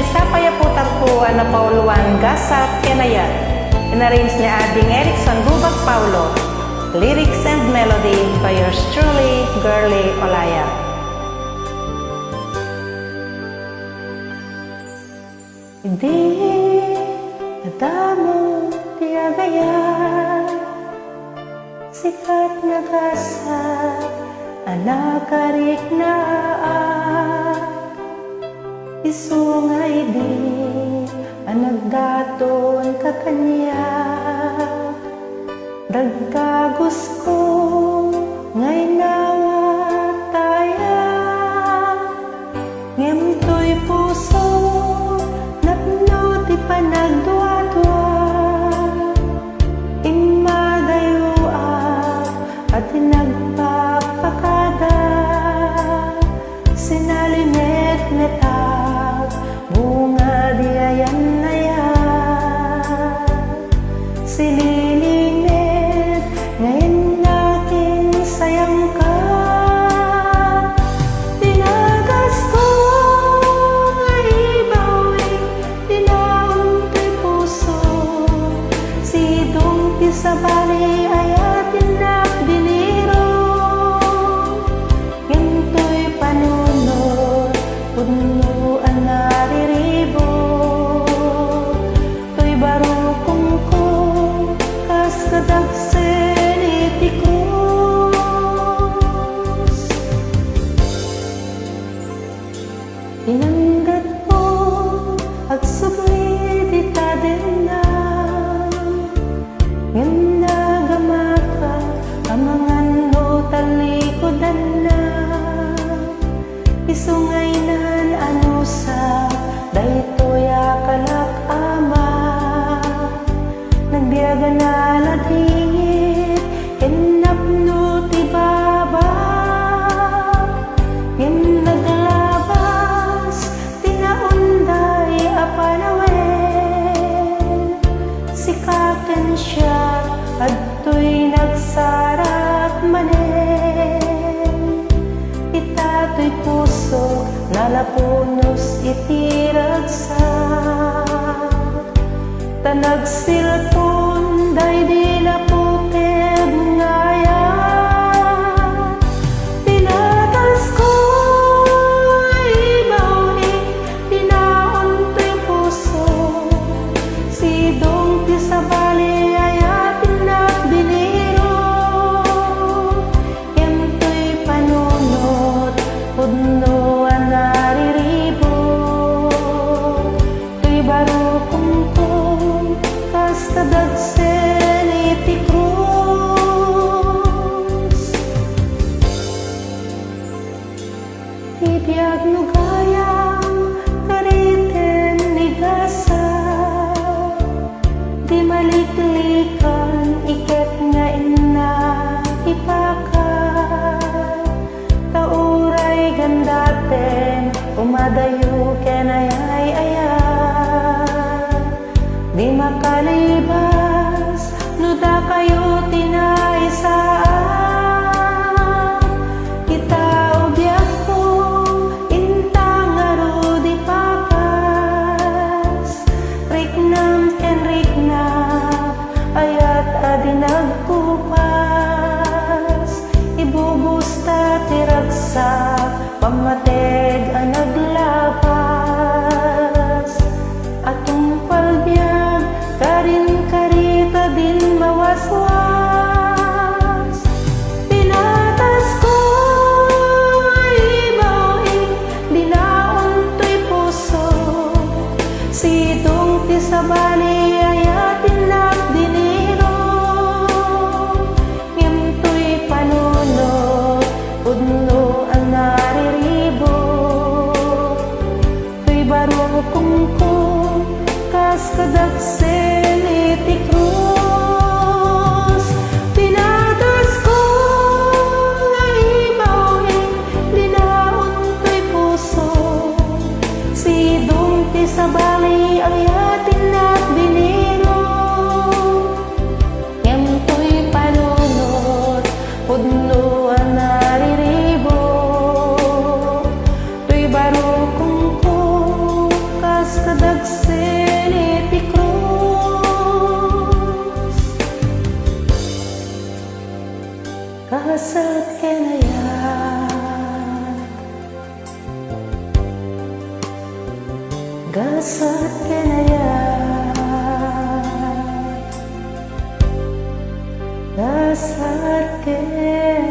to'y sapayaputak po na pauluan gasat kenayat. Inarrange ni Ading Erickson Gubag Paulo. Lyrics and melody by yours truly, Girly Olaya. Hindi nadamo tiagaya, sikat nga gasa, anakarik na isungay di, anagdaton ka kanya. Dagkagos ko ngay nawataya, ngem to'y puso napno ti panagduadwa, imadayuak at nagpapakada, sinalinet metag bunga di ayan na yan, sililinet ngayon natin sayang ka. Tinagas ko ay ibawing tinaong to'y puso, sidong ti sa bali ay atin nakdiniro, ngayon to'y panunod punuan nariribo, to'y barukong ko kas kadagsen iti krus. Tinanggat mo at subli di tadenan, ngem nagamaka amangan no talikodan na, isungaynan anusa daytoy akalak ama, nagbiyaga na ladhingit enapno ti baba, ngem naglabas tinaunday apanawen, sikaken siya adtoy nagsarat manen, itato'y puso nalapunos iti ragsak, tanagsilpon day di napuked ngaya. Tinatas ko ay ibawing tinaon to'y puso, sidong ti sa bali ay atin nakbiniro, ngem to'y panunot pudno ang nariribo, to'y barukong kas kadagsen iti krus. Ibiyag no gayam kariten ni gasa, di maliklikan iket nga inna ipakan, tauray gandaten umadayo kenayay ayan, di makalibas no da kayo tinaisaan, kita ubyak ko intang aro di pakas, riknam ken riknap ayat adi nagkupas, ibubusta ti ragsak pamateg ang naglabas, atong palbiag karin karita din mawaswas. Tinatas ko ay ibawing dinaon to'y puso, sidong ti sa bali ay atin nakdiniro, ngem to'y panunod pudno ang nariribo, to'y barukong ko kas kadagsen iti krus. Tinatas ko ay ibawing dinaon to'y puso, sidong ti sa bali ay atin nakbiniro, ngem to'y panunod pudno ang nariribo, to'y barukong ko kas Cruz, kasat kenayat, gasat kenayat, gasat kenayat.